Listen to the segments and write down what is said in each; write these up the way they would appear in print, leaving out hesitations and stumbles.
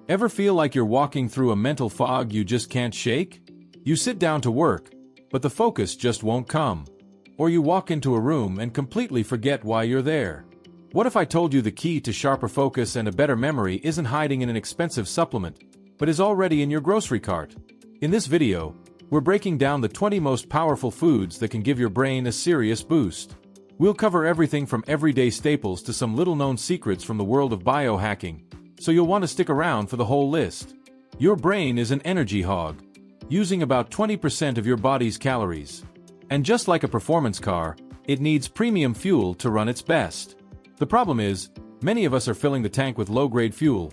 Ever feel like you're walking through a mental fog you just can't shake? You sit down to work, but the focus just won't come. Or you walk into a room and completely forget why you're there. What if I told you the key to sharper focus and a better memory isn't hiding in an expensive supplement, but is already in your grocery cart? In this video, we're breaking down the 20 most powerful foods that can give your brain a serious boost. We'll cover everything from everyday staples to some little-known secrets from the world of biohacking, so you'll want to stick around for the whole list. Your brain is an energy hog, using about 20% of your body's calories. And just like a performance car, it needs premium fuel to run its best. The problem is, many of us are filling the tank with low-grade fuel,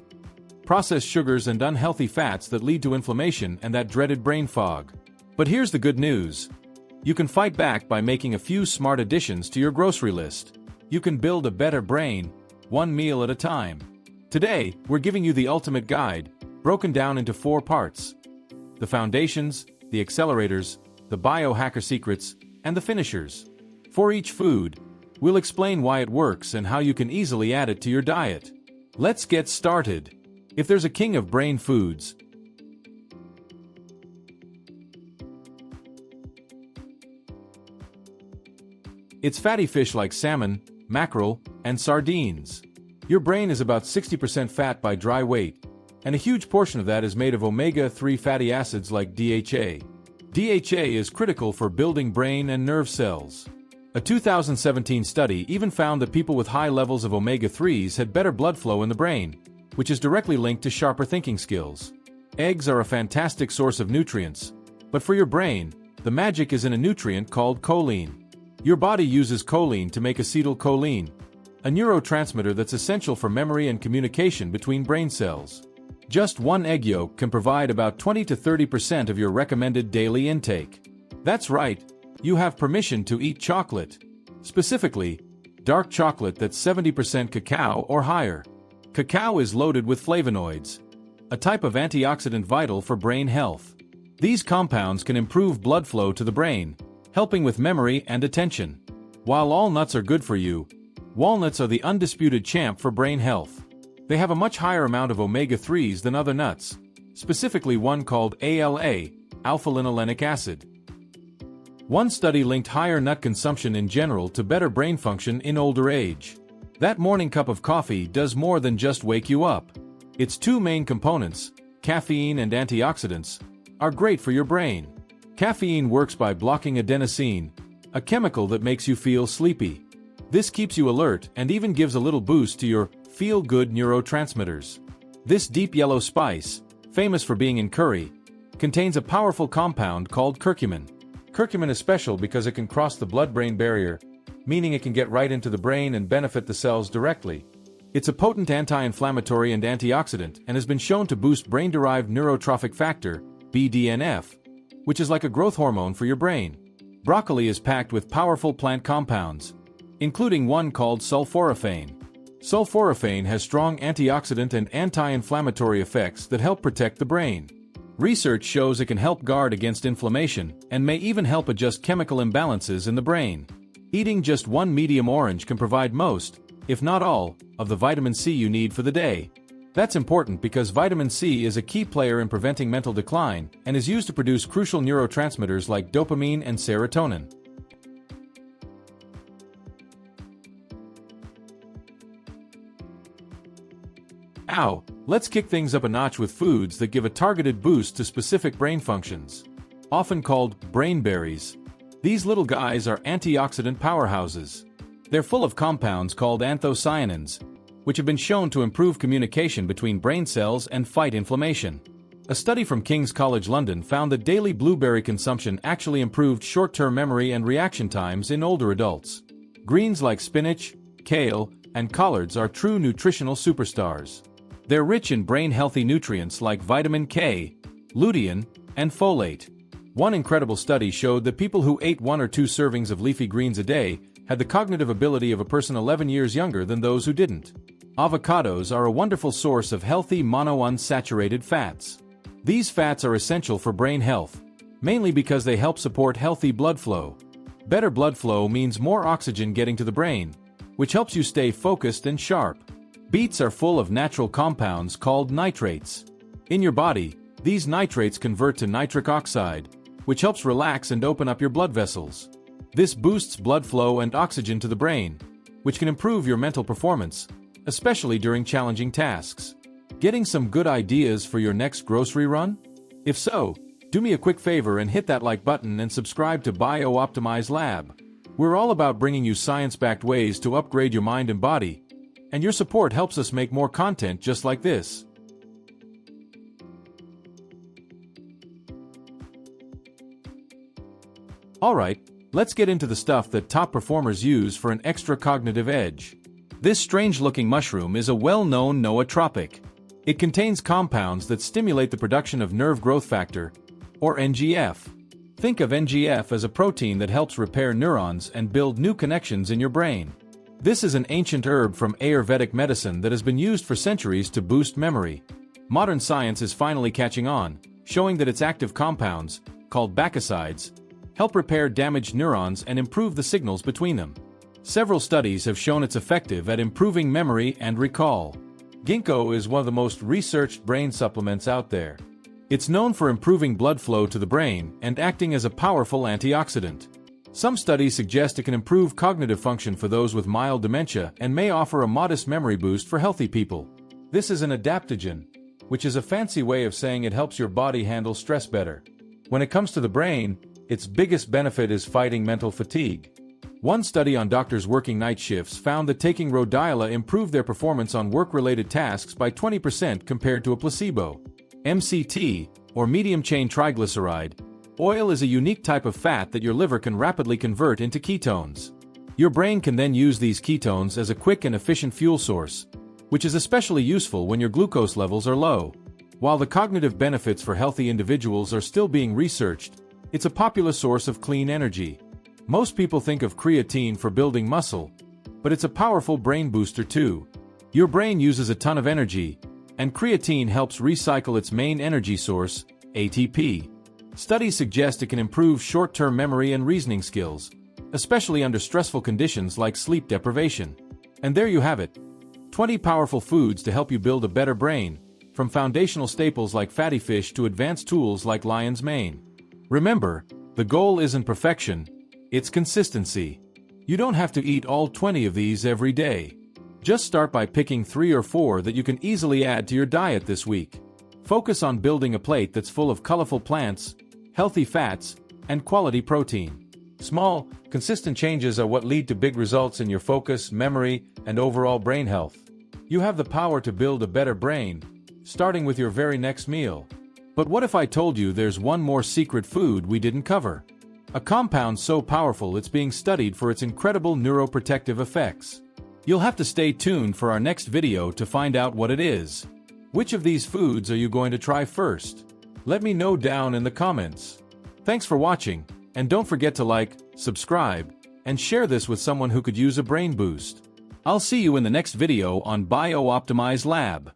processed sugars and unhealthy fats that lead to inflammation and that dreaded brain fog. But here's the good news. You can fight back by making a few smart additions to your grocery list. You can build a better brain, one meal at a time. Today, we're giving you the ultimate guide, broken down into 4 parts. The foundations, the accelerators, the biohacker secrets, and the finishers. For each food, we'll explain why it works and how you can easily add it to your diet. Let's get started. If there's a king of brain foods, it's fatty fish like salmon, mackerel, and sardines. Your brain is about 60% fat by dry weight, and a huge portion of that is made of omega-3 fatty acids like DHA. DHA is critical for building brain and nerve cells. A 2017 study even found that people with high levels of omega-3s had better blood flow in the brain, which is directly linked to sharper thinking skills. Eggs are a fantastic source of nutrients, but for your brain, the magic is in a nutrient called choline. Your body uses choline to make acetylcholine, a neurotransmitter that's essential for memory and communication between brain cells. Just one egg yolk can provide about 20 to 30% of your recommended daily intake. That's right, you have permission to eat chocolate. Specifically, dark chocolate that's 70% cacao or higher. Cacao is loaded with flavonoids, a type of antioxidant vital for brain health. These compounds can improve blood flow to the brain, helping with memory and attention. While all nuts are good for you, walnuts are the undisputed champ for brain health. They have a much higher amount of omega-3s than other nuts, specifically one called ALA, alpha-linolenic acid. One study linked higher nut consumption in general to better brain function in older age. That morning cup of coffee does more than just wake you up. Its 2 main components, caffeine and antioxidants, are great for your brain. Caffeine works by blocking adenosine, a chemical that makes you feel sleepy. This keeps you alert and even gives a little boost to your feel-good neurotransmitters. This deep yellow spice, famous for being in curry, contains a powerful compound called curcumin. Curcumin is special because it can cross the blood-brain barrier, meaning it can get right into the brain and benefit the cells directly. It's a potent anti-inflammatory and antioxidant and has been shown to boost brain-derived neurotrophic factor, BDNF, which is like a growth hormone for your brain. Broccoli is packed with powerful plant compounds, including one called sulforaphane. Sulforaphane has strong antioxidant and anti-inflammatory effects that help protect the brain. Research shows it can help guard against inflammation and may even help adjust chemical imbalances in the brain. Eating just one medium orange can provide most, if not all, of the vitamin C you need for the day. That's important because vitamin C is a key player in preventing mental decline and is used to produce crucial neurotransmitters like dopamine and serotonin. Now, let's kick things up a notch with foods that give a targeted boost to specific brain functions. Often called brain berries, these little guys are antioxidant powerhouses. They're full of compounds called anthocyanins, which have been shown to improve communication between brain cells and fight inflammation. A study from King's College London found that daily blueberry consumption actually improved short-term memory and reaction times in older adults. Greens like spinach, kale, and collards are true nutritional superstars. They're rich in brain-healthy nutrients like vitamin K, lutein, and folate. One incredible study showed that people who ate 1 or 2 servings of leafy greens a day had the cognitive ability of a person 11 years younger than those who didn't. Avocados are a wonderful source of healthy monounsaturated fats. These fats are essential for brain health, mainly because they help support healthy blood flow. Better blood flow means more oxygen getting to the brain, which helps you stay focused and sharp. Beets are full of natural compounds called nitrates. In your body, these nitrates convert to nitric oxide, which helps relax and open up your blood vessels. This boosts blood flow and oxygen to the brain, which can improve your mental performance, especially during challenging tasks. Getting some good ideas for your next grocery run? If so, do me a quick favor and hit that like button and subscribe to Biohacking Lab. We're all about bringing you science-backed ways to upgrade your mind and body, and your support helps us make more content just like this. Alright, let's get into the stuff that top performers use for an extra cognitive edge. This strange-looking mushroom is a well-known nootropic. It contains compounds that stimulate the production of nerve growth factor, or NGF. Think of NGF as a protein that helps repair neurons and build new connections in your brain. This is an ancient herb from Ayurvedic medicine that has been used for centuries to boost memory. Modern science is finally catching on, showing that its active compounds, called bacchosides, help repair damaged neurons and improve the signals between them. Several studies have shown it's effective at improving memory and recall. Ginkgo is one of the most researched brain supplements out there. It's known for improving blood flow to the brain and acting as a powerful antioxidant. Some studies suggest it can improve cognitive function for those with mild dementia and may offer a modest memory boost for healthy people. This is an adaptogen, which is a fancy way of saying it helps your body handle stress better. When it comes to the brain, its biggest benefit is fighting mental fatigue. One study on doctors working night shifts found that taking rhodiola improved their performance on work-related tasks by 20% compared to a placebo. MCT, or medium-chain triglyceride, oil is a unique type of fat that your liver can rapidly convert into ketones. Your brain can then use these ketones as a quick and efficient fuel source, which is especially useful when your glucose levels are low. While the cognitive benefits for healthy individuals are still being researched, it's a popular source of clean energy. Most people think of creatine for building muscle, but it's a powerful brain booster too. Your brain uses a ton of energy, and creatine helps recycle its main energy source, ATP. Studies suggest it can improve short-term memory and reasoning skills, especially under stressful conditions like sleep deprivation. And there you have it. 20 powerful foods to help you build a better brain, from foundational staples like fatty fish to advanced tools like lion's mane. Remember, the goal isn't perfection, it's consistency. You don't have to eat all 20 of these every day. Just start by picking 3 or 4 that you can easily add to your diet this week. Focus on building a plate that's full of colorful plants, healthy fats, and quality protein. Small, consistent changes are what lead to big results in your focus, memory, and overall brain health. You have the power to build a better brain, starting with your very next meal. But what if I told you there's one more secret food we didn't cover? A compound so powerful it's being studied for its incredible neuroprotective effects. You'll have to stay tuned for our next video to find out what it is. Which of these foods are you going to try first? Let me know down in the comments. Thanks for watching, and don't forget to like, subscribe, and share this with someone who could use a brain boost. I'll see you in the next video on Biohacking Lab.